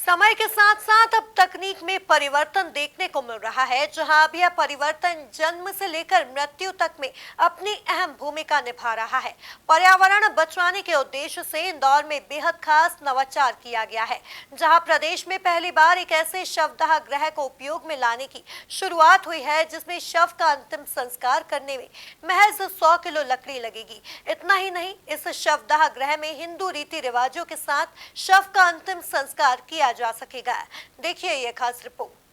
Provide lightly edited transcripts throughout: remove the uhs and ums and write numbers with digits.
समय के साथ साथ अब तकनीक में परिवर्तन देखने को मिल रहा है, जहां अब यह परिवर्तन जन्म से लेकर मृत्यु तक में अपनी अहम भूमिका निभा रहा है। पर्यावरण बचाने के उद्देश्य से इंदौर में बेहद खास नवाचार किया गया है, जहां प्रदेश में पहली बार एक ऐसे शवदाह गृह को उपयोग में लाने की शुरुआत हुई है, जिसमें शव का अंतिम संस्कार करने में महज 100 किलो लकड़ी लगेगी। इतना ही नहीं, इस शवदाह गृह में हिंदू रीति रिवाजों के साथ शव का अंतिम संस्कार किया जा सकेगा। देखिए ये खास रिपोर्ट।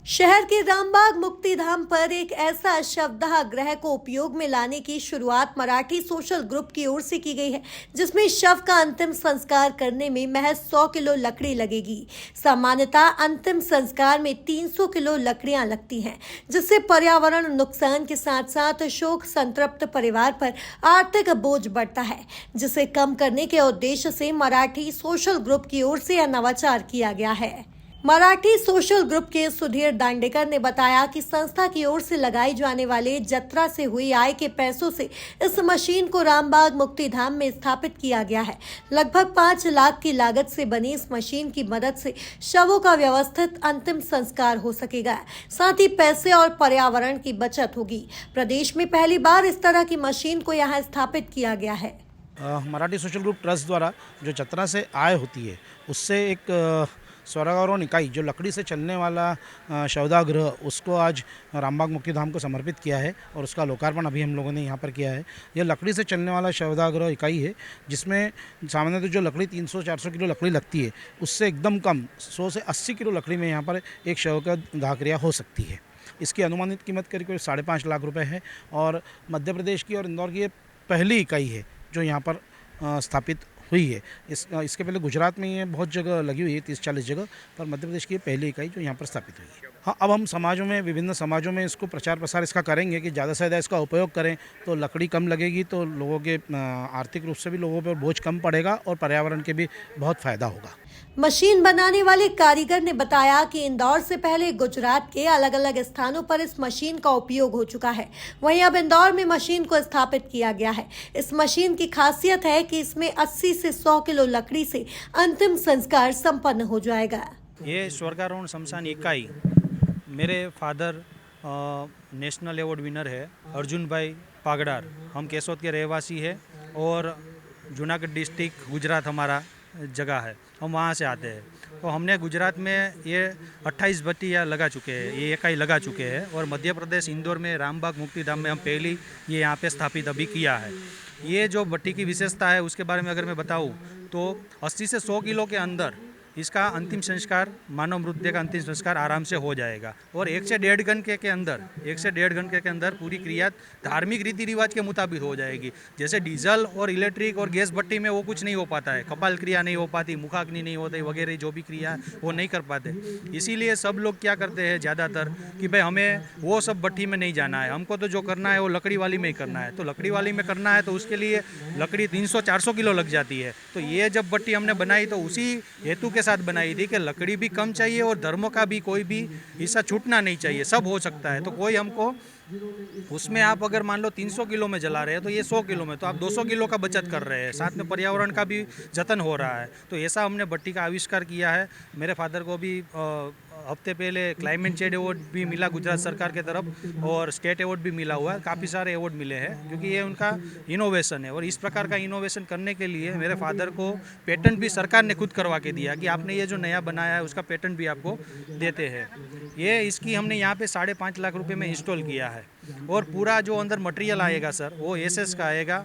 शहर के रामबाग मुक्तिधाम पर एक ऐसा शवदाह गृह को उपयोग में लाने की शुरुआत मराठी सोशल ग्रुप की ओर से की गई है, जिसमें शव का अंतिम संस्कार करने में महज 100 किलो लकड़ी लगेगी। सामान्यतः अंतिम संस्कार में 300 किलो लकड़ियां लगती हैं, जिससे पर्यावरण नुकसान के साथ साथ शोक संतृप्त परिवार पर आर्थिक बोझ बढ़ता है, जिसे कम करने के उद्देश्य से मराठी सोशल ग्रुप की ओर से यह नवाचार किया गया है। मराठी सोशल ग्रुप के सुधीर दांडेकर ने बताया कि संस्था की ओर से लगाई जाने वाले जत्रा से हुई आय के पैसों से इस मशीन को रामबाग मुक्तिधाम में स्थापित किया गया है। लगभग 5 लाख की लागत से बनी इस मशीन की मदद से शवों का व्यवस्थित अंतिम संस्कार हो सकेगा, साथ ही पैसे और पर्यावरण की बचत होगी। प्रदेश में पहली बार इस तरह की मशीन को यहाँ स्थापित किया गया है। मराठी सोशल ग्रुप ट्रस्ट द्वारा जो जत्रा से आय होती है, उससे एक स्वरारोहण इकाई जो लकड़ी से चलने वाला शवदाह गृह, उसको आज रामबाग मुक्तिधाम को समर्पित किया है और उसका लोकार्पण अभी हम लोगों ने यहाँ पर किया है। यह लकड़ी से चलने वाला शवदाह गृह इकाई है, जिसमें सामान्यतः जो लकड़ी 300-400 किलो लकड़ी लगती है, उससे एकदम कम 100 से 80 किलो लकड़ी में यहाँ पर एक शव का दाह क्रिया हो सकती है। इसकी अनुमानित कीमत करीब 5.5 लाख रुपये है और मध्य प्रदेश की और इंदौर की ये पहली इकाई है जो यहाँ पर स्थापित हुई है। इसके पहले गुजरात में ये बहुत जगह लगी हुई है, 30-40 जगह, पर मध्य प्रदेश की पहली इकाई जो यहाँ पर स्थापित हुई है। हाँ, अब हम समाजों में, विभिन्न समाजों में इसको प्रचार प्रसार इसका करेंगे कि ज़्यादा से ज़्यादा इसका उपयोग करें, तो लकड़ी कम लगेगी, तो लोगों के आर्थिक रूप से भी लोगों पर बोझ कम पड़ेगा और पर्यावरण के भी बहुत फ़ायदा होगा। मशीन बनाने वाले कारीगर ने बताया कि इंदौर से पहले गुजरात के अलग अलग स्थानों पर इस मशीन का उपयोग हो चुका है, वहीं अब इंदौर में मशीन को स्थापित किया गया है। इस मशीन की खासियत है कि इसमें 80 से 100 किलो लकड़ी से अंतिम संस्कार संपन्न हो जाएगा। ये स्वर्गारोहण शमशान इकाई मेरे फादर नेशनल अवार्ड विनर है अर्जुन भाई पागड़ार। हम केसोद के रहवासी है और जूनागढ़ डिस्ट्रिक्ट गुजरात हमारा जगह है, हम वहाँ से आते हैं। तो हमने गुजरात में ये 28 भट्टियाँ लगा चुके हैं, ये इकाई लगा चुके हैं और मध्य प्रदेश इंदौर में रामबाग मुक्तिधाम में हम पहली ये यहाँ पे स्थापित अभी किया है। ये जो भट्टी की विशेषता है उसके बारे में अगर मैं बताऊँ तो 80 से 100 किलो के अंदर इसका अंतिम संस्कार, मानव मृतदेह का अंतिम संस्कार आराम से हो जाएगा और 1 से 1.5 घंटे के अंदर पूरी क्रिया धार्मिक रीति रिवाज के मुताबिक हो जाएगी। जैसे डीजल और इलेक्ट्रिक और गैस भट्टी में वो कुछ नहीं हो पाता है, कपाल क्रिया नहीं हो पाती, मुखाग्नि नहीं होती वगैरह, जो भी क्रिया वो नहीं कर पाते। इसीलिए सब लोग क्या करते हैं ज़्यादातर कि भाई हमें वो सब भट्टी में नहीं जाना है, हमको तो जो करना है वो लकड़ी वाली में ही करना है। तो लकड़ी वाली में करना है तो उसके लिए लकड़ी 300-400 किलो लग जाती है। तो ये जब भट्टी हमने बनाई तो उसी हेतु के साथ बनाई थी कि लकड़ी भी कम चाहिए और धर्म का भी कोई भी हिस्सा छूटना नहीं चाहिए, सब हो सकता है। तो कोई हमको उसमें आप अगर मान लो 300 किलो में जला रहे हैं तो ये 100 किलो में, तो आप 200 किलो का बचत कर रहे हैं, साथ में पर्यावरण का भी जतन हो रहा है। तो ऐसा हमने भट्टी का आविष्कार किया है। मेरे फादर को भी हफ्ते पहले क्लाइमेट चेंज अवार्ड भी मिला गुजरात सरकार के तरफ और स्टेट अवार्ड भी मिला हुआ है, काफ़ी सारे अवार्ड मिले हैं क्योंकि ये उनका इनोवेशन है। और इस प्रकार का इनोवेशन करने के लिए मेरे फादर को पेटेंट भी सरकार ने खुद करवा के दिया कि आपने ये जो नया बनाया है उसका पेटेंट भी आपको देते हैं। ये इसकी हमने यहाँ पे 5.5 लाख रुपए में इंस्टॉल किया है और पूरा जो अंदर मटेरियल आएगा सर वो एसएस का आएगा,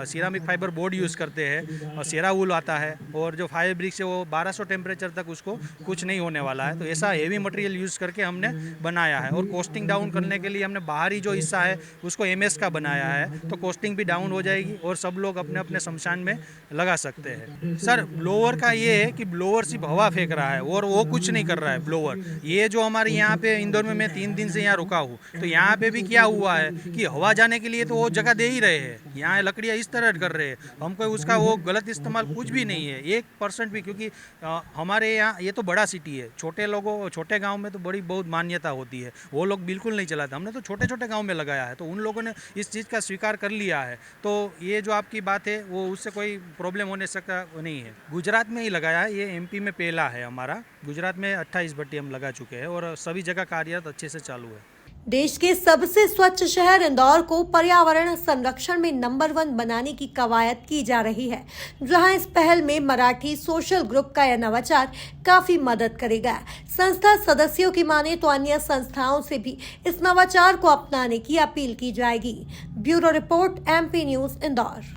सिरामिक फाइबर बोर्ड यूज़ करते हैं और सेरा वूल आता है और जो फायर ब्रिक्स है वो 1200 टेम्परेचर तक उसको कुछ नहीं होने वाला है। तो ऐसा हेवी मटेरियल यूज़ करके हमने बनाया है और कॉस्टिंग डाउन करने के लिए हमने बाहरी जो हिस्सा है उसको एमएस का बनाया है, तो कॉस्टिंग भी डाउन हो जाएगी और सब लोग अपने अपने शमशान में लगा सकते हैं। सर ब्लोअर का ये है कि ब्लोअर सिर्फ हवा फेंक रहा है और वो कुछ नहीं कर रहा है ब्लोअर। ये जो हमारे यहाँ पे इंदौर में मैं 3 दिन से यहाँ रुका हूँ तो यहाँ पे भी किया हुआ है कि हवा जाने के लिए तो वो जगह दे ही रहे हैं, यहाँ लकड़ियाँ इस तरह कर रहे हैं, हमको उसका वो गलत इस्तेमाल कुछ भी नहीं है 1% भी, क्योंकि हमारे यहाँ ये तो बड़ा सिटी है, छोटे गांव में तो बड़ी बहुत मान्यता होती है, वो लोग बिल्कुल नहीं चलाते, हमने तो छोटे छोटे गांव में लगाया है, तो उन लोगों ने इस चीज़ का स्वीकार कर लिया है, तो ये जो आपकी बात है वो उससे कोई प्रॉब्लम होने सकता नहीं है। गुजरात में ही लगाया है, ये एमपी में पहला है हमारा, गुजरात में 28 भट्टी हम लगा चुके हैं और सभी जगह कार्यरत अच्छे से चालू है। देश के सबसे स्वच्छ शहर इंदौर को पर्यावरण संरक्षण में नंबर 1 बनाने की कवायद की जा रही है, जहां इस पहल में मराठी सोशल ग्रुप का यह नवाचार काफी मदद करेगा। संस्था सदस्यों की माने तो अन्य संस्थाओं से भी इस नवाचार को अपनाने की अपील की जाएगी। Bureau report, MP news, Indore.